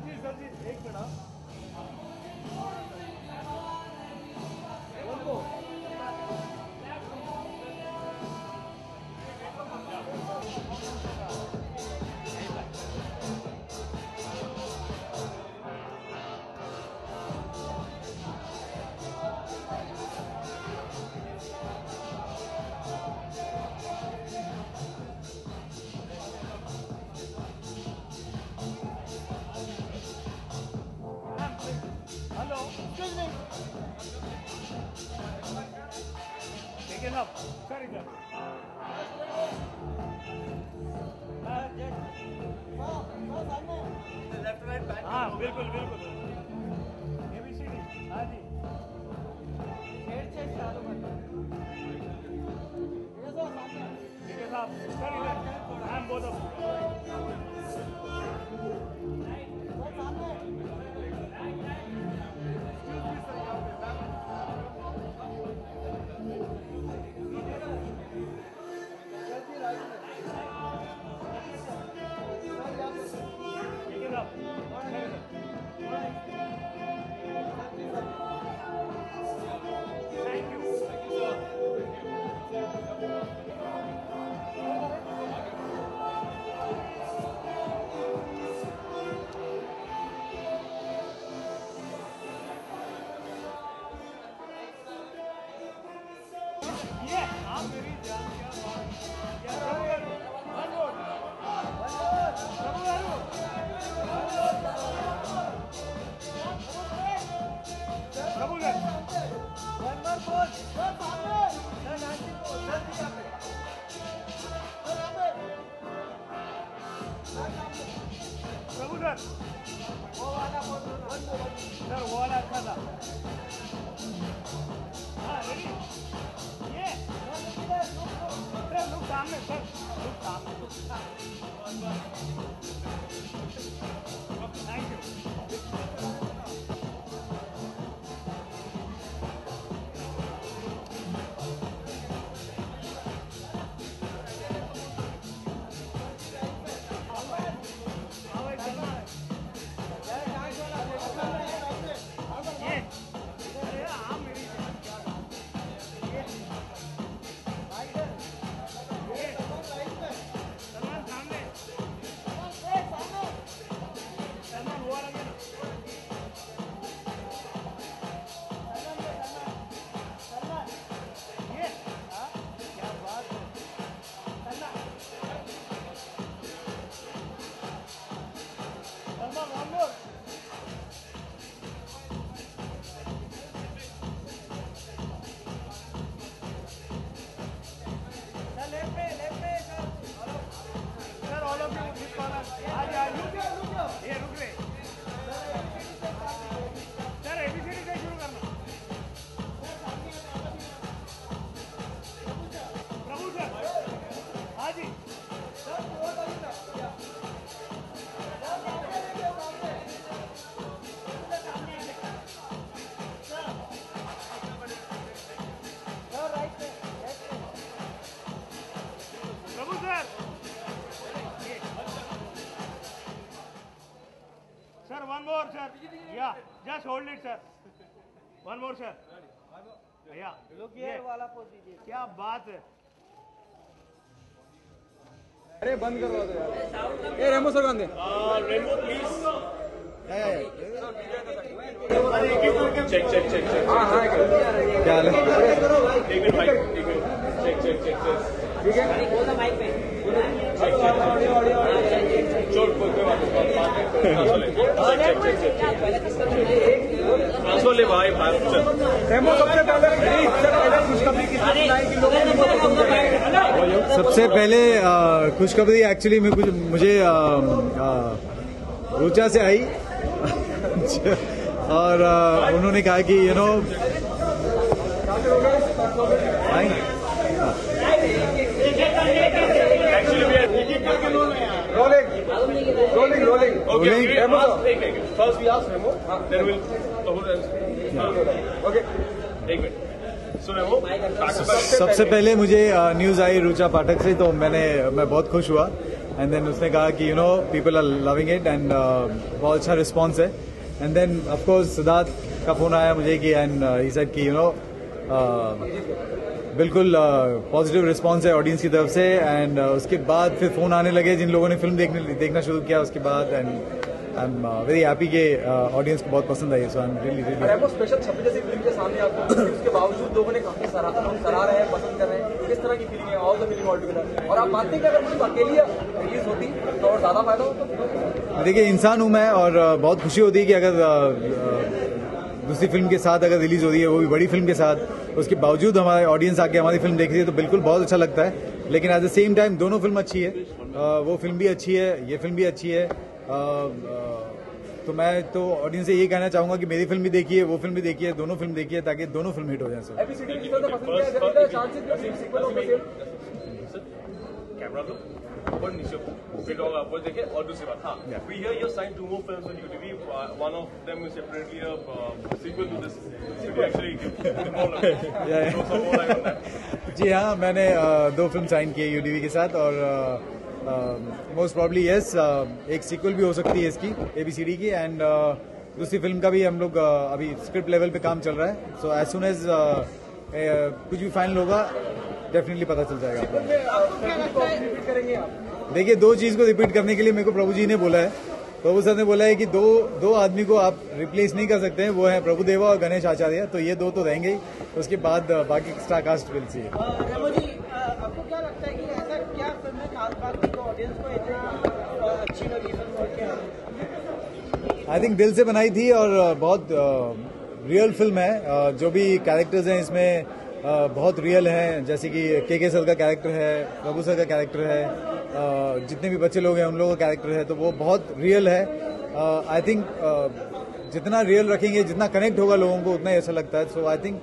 एक मिनट हाँ बिल्कुल बिल्कुल ABCD हाँ जी ठीक है साहब सर इधर हाँ बोलो सर वो वाला अच्छा था हाँ रेडी ये सर लुक सामने सर लुक सामने thank you Sir, one more, sir. Yeah, just hold it, sir. One more, sir. Yeah. Look here, वाला पोज दीजिए. क्या बात है? अरे बंद करवा दो यार. ये रेमो सर बंद है. रेमो प्लीज. चेक. हाँ. क्या हाल है? एक मिनट भाई. चेक. ठीक है. चोट कोई बात नहीं. ले भाई रेमो सबसे पहले खुशखबरी एक्चुअली मुझे ऋचा से आई और उन्होंने कहा कि rolling. Okay. First we ask Remo, then we'll. Okay. एक मिनट. सबसे पहले मुझे न्यूज आई ऋचा पाठक से, तो मैं बहुत खुश हुआ एंड देन उसने कहा कि you know people are loving it and बहुत अच्छा रिस्पॉन्स है. And then of course Siddharth का फोन आया मुझे कि एंड ही सेड कि यू नो बिल्कुल पॉजिटिव रिस्पॉन्स है ऑडियंस की तरफ से. एंड उसके बाद फिर फोन आने लगे जिन लोगों ने फिल्म देखना शुरू किया उसके बाद. And I am very happy कि ऑडियंस को बहुत पसंद आई. So I am really Remo special 26 जैसी फिल्म के सामने आपको उसके बावजूद लोगों ने काफी सराह रहे हैं, पसंद कर रहे हैं. किस तरह की फीलिंग है all the film all together? और आप मानते हैं कि अगर फिल्म अकेली रिलीज होती तो और ज्यादा फायदा होता? देखिए इंसान हूं मैं और बहुत खुशी होती है कि अगर दूसरी फिल्म के साथ अगर रिलीज हो रही है वो भी बड़ी फिल्म के साथ, उसके बावजूद हमारे ऑडियंस आके हमारी फिल्म देख रही है तो बिल्कुल बहुत अच्छा लगता है. लेकिन एट द सेम टाइम दोनों फिल्म अच्छी है. वो फिल्म भी अच्छी है, ये फिल्म भी अच्छी है. तो मैं तो ऑडियंस से यही कहना चाहूंगा कि मेरी फिल्म भी देखिए, वो फिल्म भी देखिए, दोनों फिल्म देखिए ताकि दोनों फिल्म हिट हो जाए. सर कैमरा लो ऊपर नीचे फिर ऊपर देखे. और दूसरी बात, हाँ, we hear you signed 2 more films on UTV. One of them is separately a sequel to this. Could you actually give more light on that? जी हाँ, मैंने 2 फिल्म साइन की है यूटीवी के साथ और मोस्ट प्रॉब्ली यस एक sequel भी हो सकती है इसकी ABCD की. एंड दूसरी फिल्म का भी हम लोग अभी स्क्रिप्ट लेवल पे काम चल रहा है. सो एज सुन एज कुछ भी फाइनल होगा डेफिनेटली पता चल जाएगा आपको. देखिए 2 चीज को रिपीट करने के लिए मेरे को प्रभु जी ने बोला है. प्रभु सर ने बोला है कि दो आदमी को आप रिप्लेस नहीं कर सकते हैं, वो है प्रभु देवा और गणेश आचार्य. तो ये 2 तो रहेंगे ही. उसके बाद बाकी स्टार कास्ट विल सी. रेमो जी, आपको क्या लगता है कि ऐसा क्या फिल्म है खास बात की ऑडियंस को इतना अच्छी लगी फिल्म और क्या? आई थिंक दिल से बनाई थी और बहुत रियल फिल्म है. जो भी कैरेक्टर्स हैं इसमें बहुत रियल हैं. जैसे कि के सर का कैरेक्टर है, प्रभु सर का कैरेक्टर है, जितने भी बच्चे लोग हैं उन लोगों का कैरेक्टर है. तो वो बहुत रियल है. आई थिंक जितना रियल रखेंगे, जितना कनेक्ट होगा लोगों को, उतना ही अच्छा लगता है. सो आई थिंक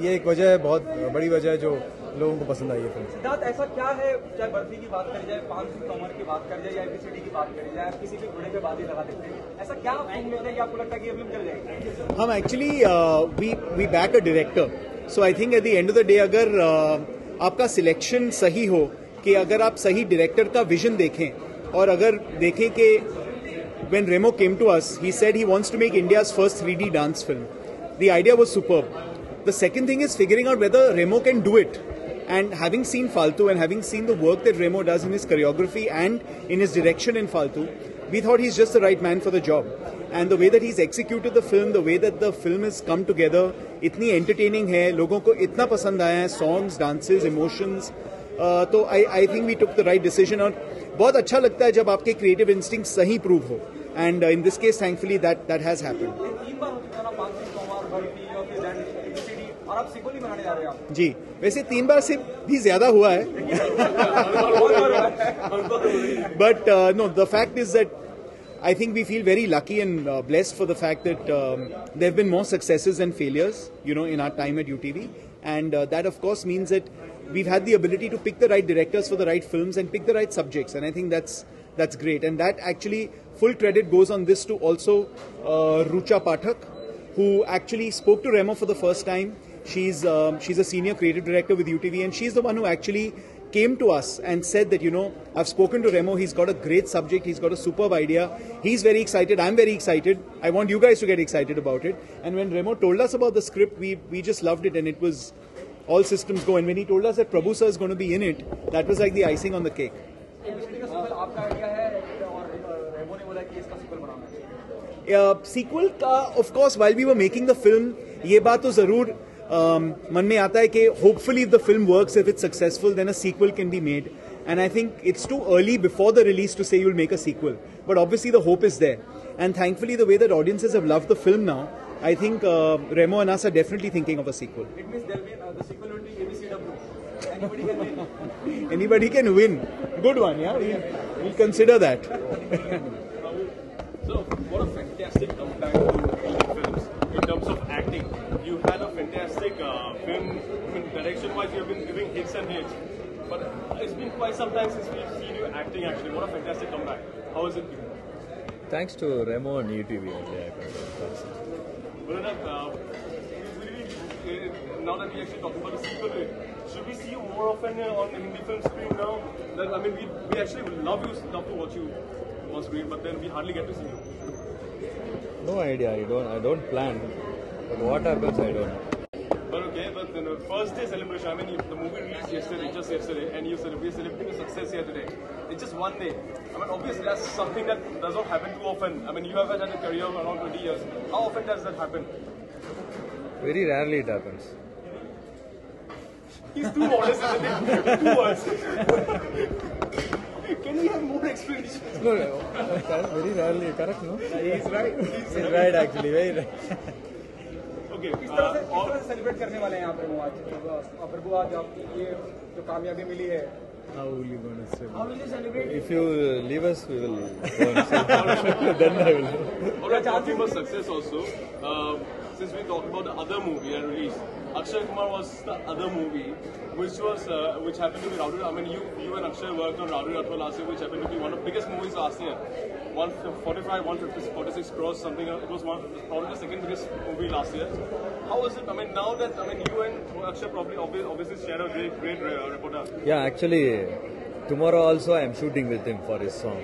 ये एक वजह है, बहुत बड़ी वजह है जो लोगों को पसंद आई है फिल्म. सिद्धार्थ, ऐसा क्या है, चाहे बर्फी की बात करी जाए, 5 सिंह तोमर की बात करी जाए या ABCD की बात करी जाए, आप किसी भी घोड़े पे बात ही लगा देते हैं, ऐसा क्या फिल्म लेते हैं कि आपको लगता है कि ये फिल्म चल जाएगी? हम actually we back a director. So I think at the end of the day अगर आपका सिलेक्शन सही हो, कि अगर आप सही डायरेक्टर का विजन देखें और अगर देखें कि when Remo came to us, he said he wants to make India's first 3D dance film. The idea was superb. The second thing is figuring out whether Remo can do it. And having seen Faltu and having seen the work that Remo does in his choreography and in his direction in Faltu, we thought he's just the right man for the job. And the way that he's executed the film, the way that the film has come together, itni entertaining hai, logon ko itna pasand aaya hai, songs, dances, emotions. तो I think we took the right decision. और बहुत अच्छा लगता है जब आपके creative instincts सही prove हो. And in this case, thankfully, that has happened. 3 बार हो चुका ना, 5 सिंह तोमर, बर्फी और फिर ABCD, और आप सीक्वल ही बनाने जा रहे हैं आप. जी, वैसे 3 बार से भी ज्यादा हुआ है. But no, the fact is that I think we feel very lucky and blessed for the fact that there have been more successes than failures, you know, in our time at UTV. And that of course means that we've had the ability to pick the right directors for the right films and pick the right subjects. And I think that's great. And that actually, full credit goes on this to also Rucha Pathak, who actually spoke to Remo for the first time. She's a senior creative director with UTV, and she's the one who actually came to us and said that, you know, I've spoken to Remo, he's got a great subject, he's got a superb idea, he's very excited, I'm very excited, I want you guys to get excited about it. And when Remo told us about the script, we just loved it, and it was all systems go. And when he told us that Prabhu sir is going to be in it, that was like the icing on the cake. Sequel का of course while we were making the film, ये बात तो जरूर मन में आता है कि hopefully if the film works, if it's successful, then a sequel can be made. And I think it's too early before the release to say you'll make a sequel. But obviously the hope is there. And thankfully the way that audiences have loved the film now, I think Remo and us are definitely thinking of a sequel. It means the sequel will be ABCW. Anybody can win. Anybody can win. Good one, yeah. We'll consider that. So, what a fantastic comeback to films in terms of acting. You had a fantastic film. I mean, direction-wise, you have been giving hits and hits. But it's been quite some time since we've seen you acting. Actually, what a fantastic comeback. How has it been? Thanks to Remo and UTV. Well, now that we actually talked about the sequel, should we see you more often on the Hindi film screen now? Then, I mean, we actually would love to watch you on screen, but then we hardly get to see you. No idea. I don't plan. But what happens, I don't know. But okay, but the first day celebration, I mean, the movie released yesterday, just yesterday, and you're celebrating a success here today. It's just one day. I mean, obviously that's something that does not happen too often. I mean, you have had a career of around 20 years. How often does that happen? Very rarely it happens. He's too modest, isn't it? 2 words. Can we have more explanations? No, very rarely. Correct, no? He's right. He's right, actually. Very right. Okay. किस तरह से celebrate करने वाले हैं यहाँ पर आज प्रभु आज आपकी ये जो कामयाबी मिली है How will you going to say? How will you celebrate? If you leave us, we will go and see. Then I will. Alright, talking about success also, since we talked about the other movie that released, Akshay Kumar was the other movie, which happened to be Rowdy. I mean, you and Akshay worked on Rowdy Rathore last year, which happened to be one of the biggest movies last year. 145, 146 crores, something. It was probably the second biggest movie last year. How is it? I mean, now that you and Akshay probably obviously shared a great reporter. Yeah, actually, tomorrow also I am shooting with him for his song.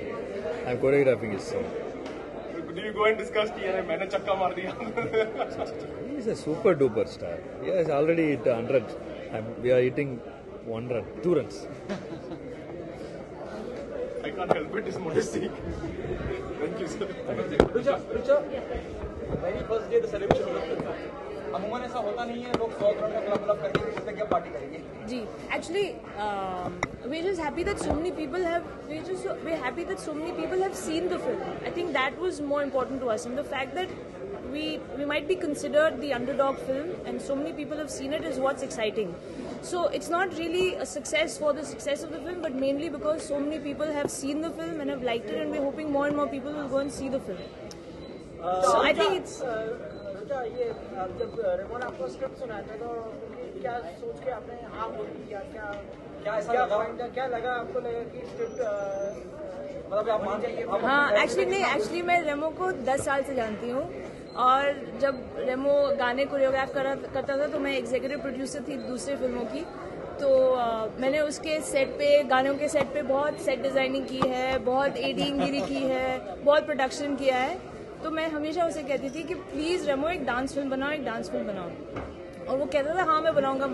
I am choreographing his song. Do you go and discuss कि यार मैंने चक्का मार दिया? He is a super duper star. He has already hit 100. We are hitting 1 run, 2 runs. I can't help it. It's modesty. Thank you, sir. Rucha very first day the celebration of the film अमूमन ऐसा होता नहीं है लोग 100 करोड़ का club करके कृतज्ञता party करेंगे जी actually we're just happy that so many people have we're happy that so many people have seen the film. I think that was more important to us, and the fact that we might be considered the underdog film and so many people have seen it is what's exciting. So it's not really a success for the success of the film, but mainly because so many people have seen the film and have liked it, and we're hoping more and more people will go and see the film. So I think it's Rucha ये जब Ramon आपको script सुनाया था तो क्या सोच के आपने हाँ बोल दिया क्या ऐसा लगा क्या लगा आपको लगा कि स्क्रिप्ट मतलब आप मान जाइए हाँ एक्चुअली मैं रेमो को 10 साल से जानती हूँ, और जब रेमो गाने कोरियोग्राफ करता था तो मैं एग्जीक्यूटिव प्रोड्यूसर थी दूसरी फिल्मों की, तो मैंने उसके सेट पे गानों के सेट पे बहुत सेट डिज़ाइनिंग की है, बहुत एडिंगगिरी की है, बहुत प्रोडक्शन किया है। तो मैं हमेशा उसे कहती थी कि प्लीज़ रेमो एक डांस फिल्म बनाओ, और वो कहता था हाँ मैं बनाऊंगा।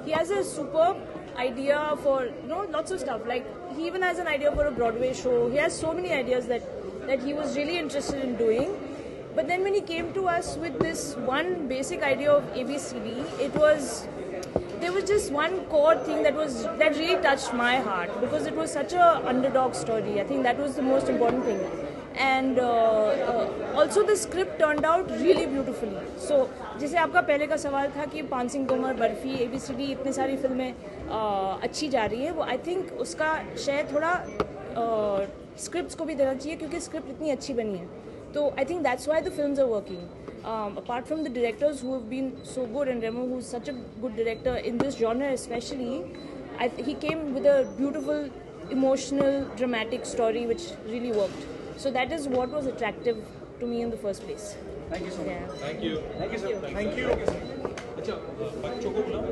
He has a superb idea for lots of stuff, like he even has an idea for a Broadway show. He has so many ideas that he was really interested in doing, but then when he came to us with this one basic idea of ABCD, there was just one core thing that really touched my heart, because it was such a underdog story. I think that was the most important thing, and also the script turned out really beautifully. So जैसे आपका पहले का सवाल था कि पान Singh Tomar, barfi, ABCD इतनी सारी फिल्में अच्छी जा रही है, वो आई थिंक उसका शेयर थोड़ा स्क्रिप्ट्स को भी देना चाहिए, क्योंकि स्क्रिप्ट इतनी अच्छी बनी है. तो I think that's why the films are working. Apart from the directors who have been so good, and Remo, who's such a good director in this genre especially, he came with a beautiful, emotional, dramatic story which really worked. So that is what was attractive to me in the first place. Thank you so much. Yeah. Thank you. Thank you, sir. Thank you. अच्छा बच्चों को बुलाओ.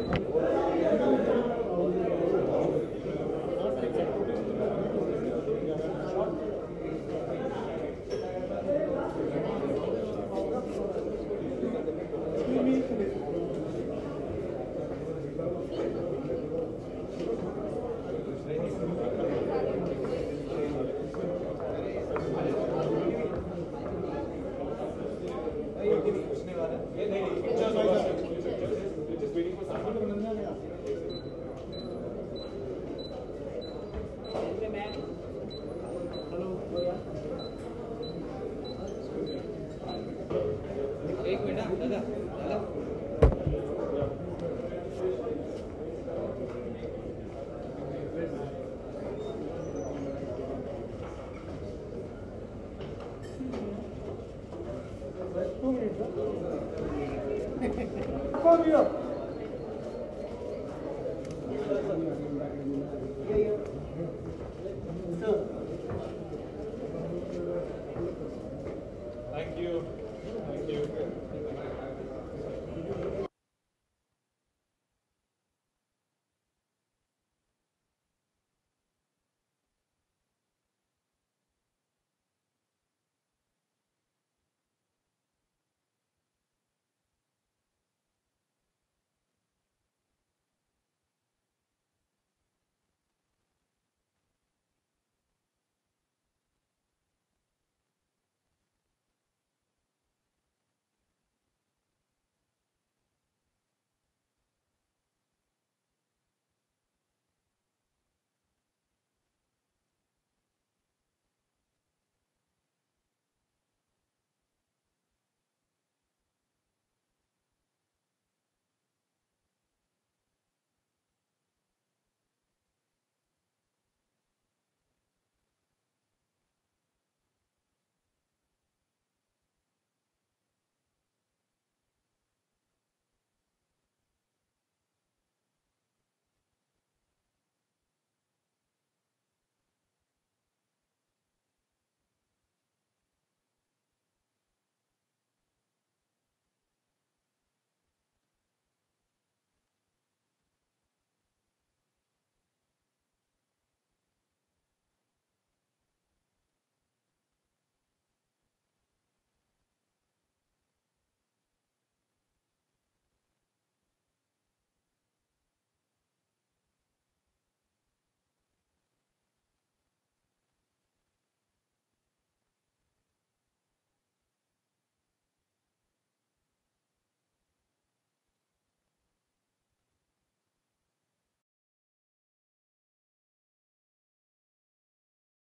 Come here.